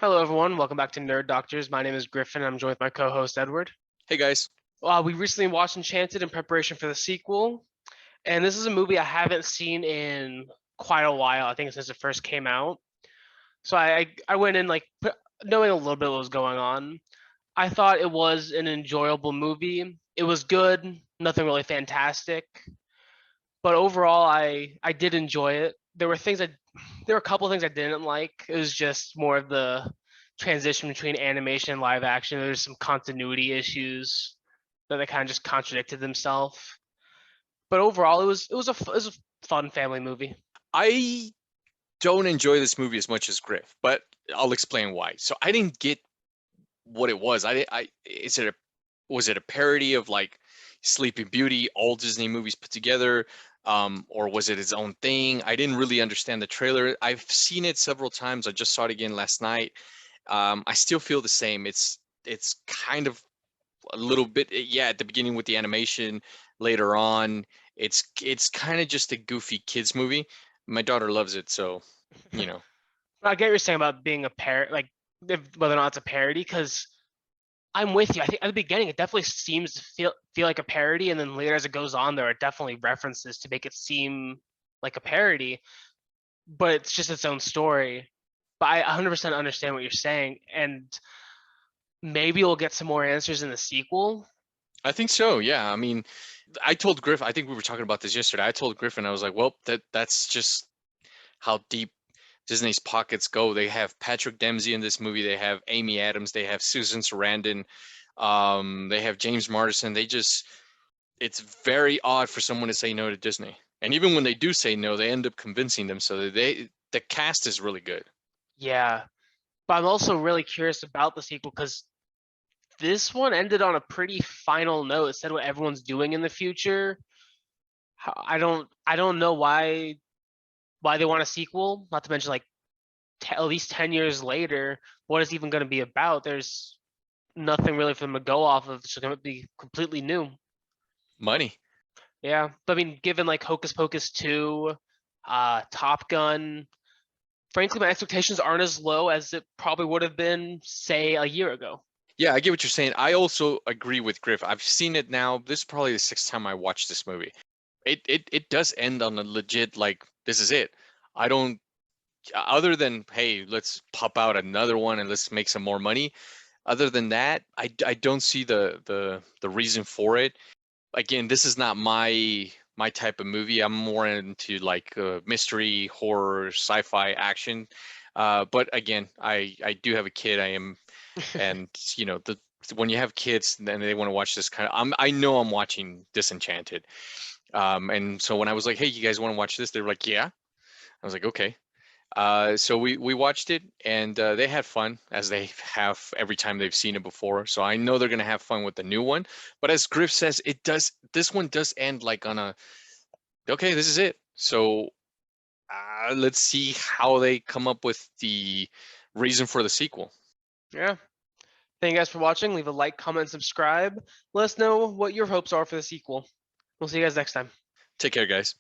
Hello, everyone. Welcome back to Nerd Doctors. My name is Griffin. I'm joined with my co-host Edward. Hey guys. We recently watched Enchanted in preparation for the sequel, and this is a movie I haven't seen in quite a while. I think since it first came out. So I went in knowing a little bit what was going on. I thought it was an enjoyable movie. It was good, nothing really fantastic, but overall I did enjoy it. There were a couple of things I didn't like. It was just more of the transition between animation and live action. There's some continuity issues that they kind of just contradicted themselves. But overall, it was a fun family movie. I don't enjoy this movie as much as Griff, but I'll explain why. So I didn't get what it was. I is it a was it a parody of like Sleeping Beauty, all Disney movies put together, or was it its own thing? I didn't really understand the trailer. I've seen it several times. I just saw it again last night. I still feel the same. It's kind of a little bit, yeah, at the beginning with the animation. Later on, it's kind of just a goofy kids movie. My daughter loves it, so you know. I get what you're saying about being a parody, whether or not it's a parody, because I'm with you. I think at the beginning it definitely seems to feel like a parody, and then later as it goes on, there are definitely references to make it seem like a parody, but it's just its own story. But I 100% understand what you're saying, and maybe we'll get some more answers in the sequel. I think so. Yeah. I mean, I told Griff. I think we were talking about this yesterday. I told Griffin. I was like, well, that's just how deep Disney's pockets go. They have Patrick Dempsey in this movie. They have Amy Adams. They have Susan Sarandon. They have James Marsden. It's very odd for someone to say no to Disney. And even when they do say no, they end up convincing them. So the cast is really good. Yeah, but I'm also really curious about the sequel because this one ended on a pretty final note. It said what everyone's doing in the future. I don't know why they want a sequel. Not to mention at least 10 years later, what is even going to be about? There's nothing really for them to go off of. It's going to be completely new. Money. Yeah, but I mean, given like Hocus Pocus 2, Top Gun, frankly, my expectations aren't as low as it probably would have been, say, a year ago. Yeah, I get what you're saying. I also agree with Griff. I've seen it now. This is probably the sixth time I watched this movie. It does end on a legit like this is it. I don't other than hey, let's pop out another one and let's make some more money. Other than that, I don't see the reason for it. Again, this is not my type of movie. I'm more into like mystery, horror, sci-fi, action. But again, I do have a kid. I am and the when you have kids and they want to watch this kind of I know I'm watching Disenchanted. And so when I was like, hey, you guys want to watch this? They were like, yeah. I was like, okay. So we watched it and they had fun as they have every time they've seen it before. So I know they're gonna have fun with the new one. But as Griff says, this one does end like on a okay, this is it. So let's see how they come up with the reason for the sequel. Yeah. Thank you guys for watching. Leave a like, comment, subscribe. Let us know what your hopes are for the sequel. We'll see you guys next time. Take care, guys.